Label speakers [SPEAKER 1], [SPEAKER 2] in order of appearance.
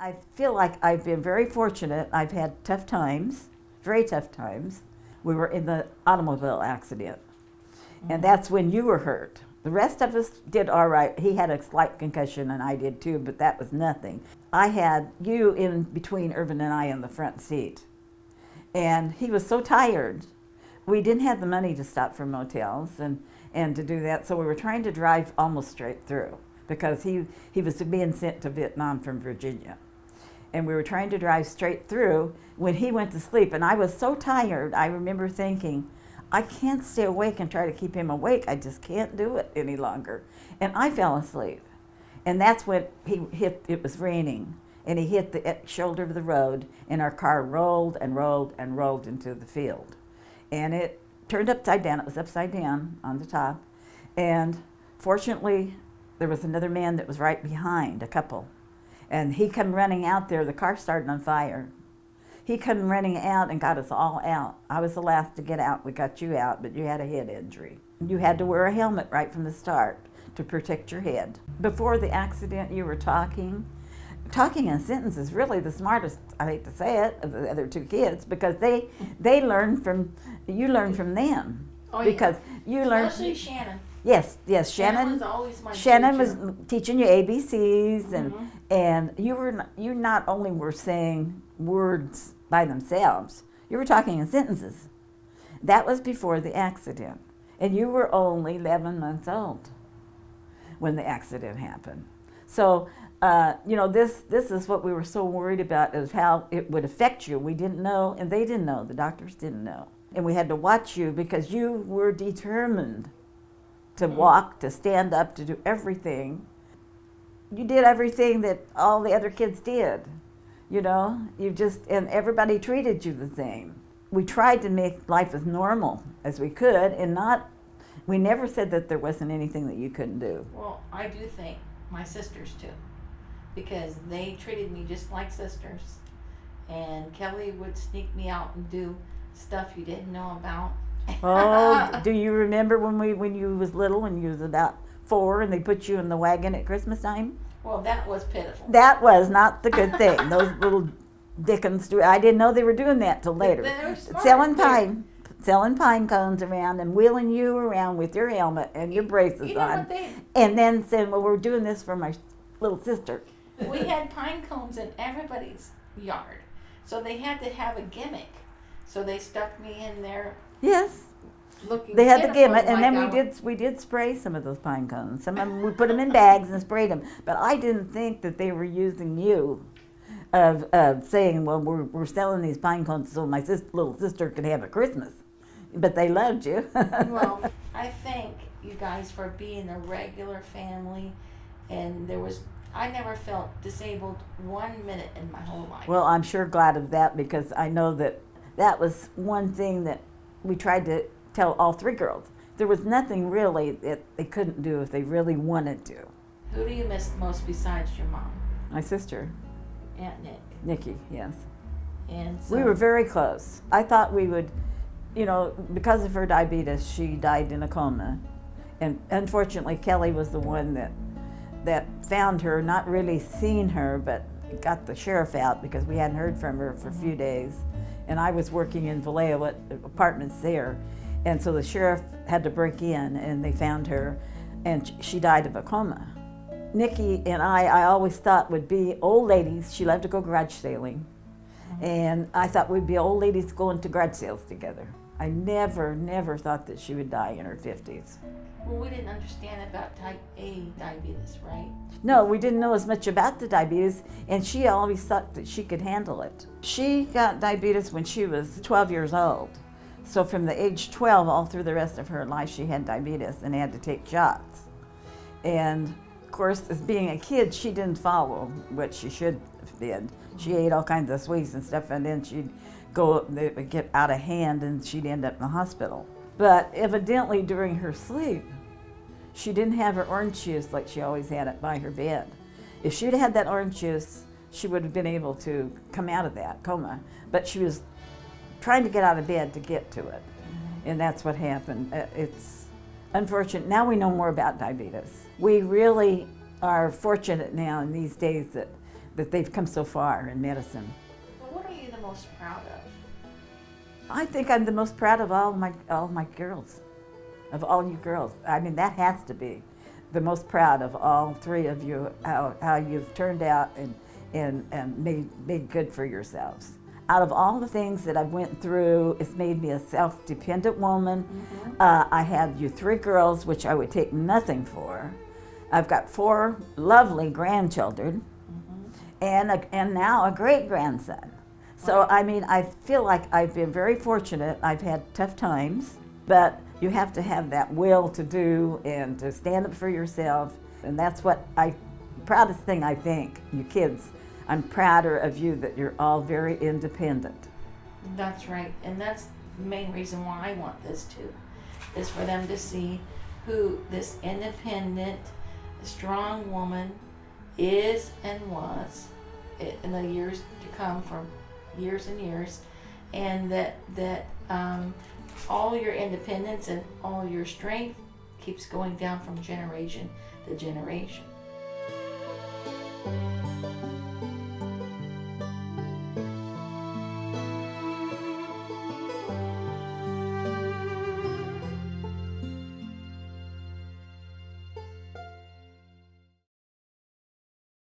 [SPEAKER 1] I feel like I've been very fortunate. I've had tough times, very tough times. We were in the automobile accident, and that's when you were hurt. The rest of us did all right. He had a slight concussion, and I did too, but that was nothing. I had you in between Irvin and I in the front seat, and he was so tired. We didn't have the money to stop for motels and to do that, so we were trying to drive almost straight through because he was being sent to Vietnam from Virginia. And we were trying to drive straight through when he went to sleep, and I was so tired. I remember thinking, I can't stay awake and try to keep him awake. I just can't do it any longer. And I fell asleep. And that's when it was raining, and he hit the shoulder of the road, and our car rolled and rolled and rolled into the field. And it turned upside down. It was upside down on the top. And fortunately, there was another man that was right behind, a couple. And he come running out there. The car started on fire. He come running out and got us all out. I was the last to get out. We got you out, but you had a head injury. You had to wear a helmet right from the start to protect your head. Before the accident, you were talking in sentences, really the smartest, I hate to say it, of the other two kids, because they learned from, you learned from them.
[SPEAKER 2] Oh,
[SPEAKER 1] because
[SPEAKER 2] yeah.
[SPEAKER 1] you learned.
[SPEAKER 2] Especially Shannon.
[SPEAKER 1] Yes,
[SPEAKER 2] Shannon was always my
[SPEAKER 1] Shannon
[SPEAKER 2] teacher.
[SPEAKER 1] was teaching you ABCs, and you not only were saying words by themselves, you were talking in sentences. That was before the accident, and you were only 11 months old when the accident happened. So, this is what we were so worried about, is how it would affect you. We didn't know, and they didn't know. The doctors didn't know, and we had to watch you because you were determined to walk, to stand up, to do everything. You did everything that all the other kids did, and everybody treated you the same. We tried to make life as normal as we could, and we never said that there wasn't anything that you couldn't do.
[SPEAKER 2] Well, I do thank my sisters too, because they treated me just like sisters. And Kelly would sneak me out and do stuff you didn't know about.
[SPEAKER 1] Oh, do you remember when you was little, when you was about 4, and they put you in the wagon at Christmas time?
[SPEAKER 2] Well, that was pitiful.
[SPEAKER 1] That was not the good thing. Those little dickens, I didn't know they were doing that till later.
[SPEAKER 2] They were smart.
[SPEAKER 1] Selling pine cones around and wheeling you around with your helmet and your braces
[SPEAKER 2] You know
[SPEAKER 1] on.
[SPEAKER 2] what they?
[SPEAKER 1] And then saying, well, we're doing this for my little sister.
[SPEAKER 2] We had pine cones in everybody's yard, so they had to have a gimmick. So they stuck me in there.
[SPEAKER 1] Yes.
[SPEAKER 2] Looking
[SPEAKER 1] They had the
[SPEAKER 2] pitiful,
[SPEAKER 1] gimmick, and
[SPEAKER 2] like
[SPEAKER 1] then we did spray some of those pine cones. Some of them, we put them in bags and sprayed them. But I didn't think that they were using you, of saying, well, we're selling these pine cones so my little sister could have a Christmas. But they loved you.
[SPEAKER 2] Well, I thank you guys for being a regular family, and I never felt disabled 1 minute in my whole life.
[SPEAKER 1] Well, I'm sure glad of that, because I know that was one thing that we tried to tell all 3 girls. There was nothing really that they couldn't do if they really wanted to.
[SPEAKER 2] Who do you miss most besides your mom?
[SPEAKER 1] My sister,
[SPEAKER 2] Aunt Nick.
[SPEAKER 1] Nicky, yes.
[SPEAKER 2] And so,
[SPEAKER 1] We were very close. I thought we would, because of her diabetes, she died in a coma. And unfortunately, Kelly was the one that found her, not really seen her, but got the sheriff out because we hadn't heard from her for a few days. And I was working in Vallejo at apartments there. And so the sheriff had to break in, and they found her, and she died of a coma. Nicky and I always thought would be old ladies. She loved to go garage sailing. And I thought we'd be old ladies going to garage sales together. I never thought that she would die in her 50s.
[SPEAKER 2] well, we didn't understand about type A diabetes, right?
[SPEAKER 1] No, we didn't know as much about the diabetes, and she always thought that she could handle it. She got diabetes when she was 12 years old. So from the age 12 all through the rest of her life, she had diabetes and had to take shots. And of course, as being a kid, she didn't follow what she should have been. She ate all kinds of sweets and stuff, and then she'd they would get out of hand, and she'd end up in the hospital. But evidently during her sleep, she didn't have her orange juice like she always had it by her bed. If she'd had that orange juice, she would have been able to come out of that coma. But she was trying to get out of bed to get to it. And that's what happened. It's unfortunate. Now we know more about diabetes. We really are fortunate now in these days that they've come so far in medicine.
[SPEAKER 2] Well, what are you the most proud of?
[SPEAKER 1] I think I'm the most proud of all my girls, of all you girls. I mean, that has to be the most proud of all three of you, how you've turned out and made good for yourselves. Out of all the things that I went through, it's made me a self-dependent woman. I had you three girls, which I would take nothing for. I've got 4 lovely grandchildren, and now a great-grandson. So, I mean, I feel like I've been very fortunate. I've had tough times, but you have to have that will to do and to stand up for yourself. And that's what proudest thing I think, you kids. I'm prouder of you that you're all very independent.
[SPEAKER 2] That's right, and that's the main reason why I want this too, is for them to see who this independent, strong woman is and was in the years to come, for years and years, and that all your independence and all your strength keeps going down from generation to generation.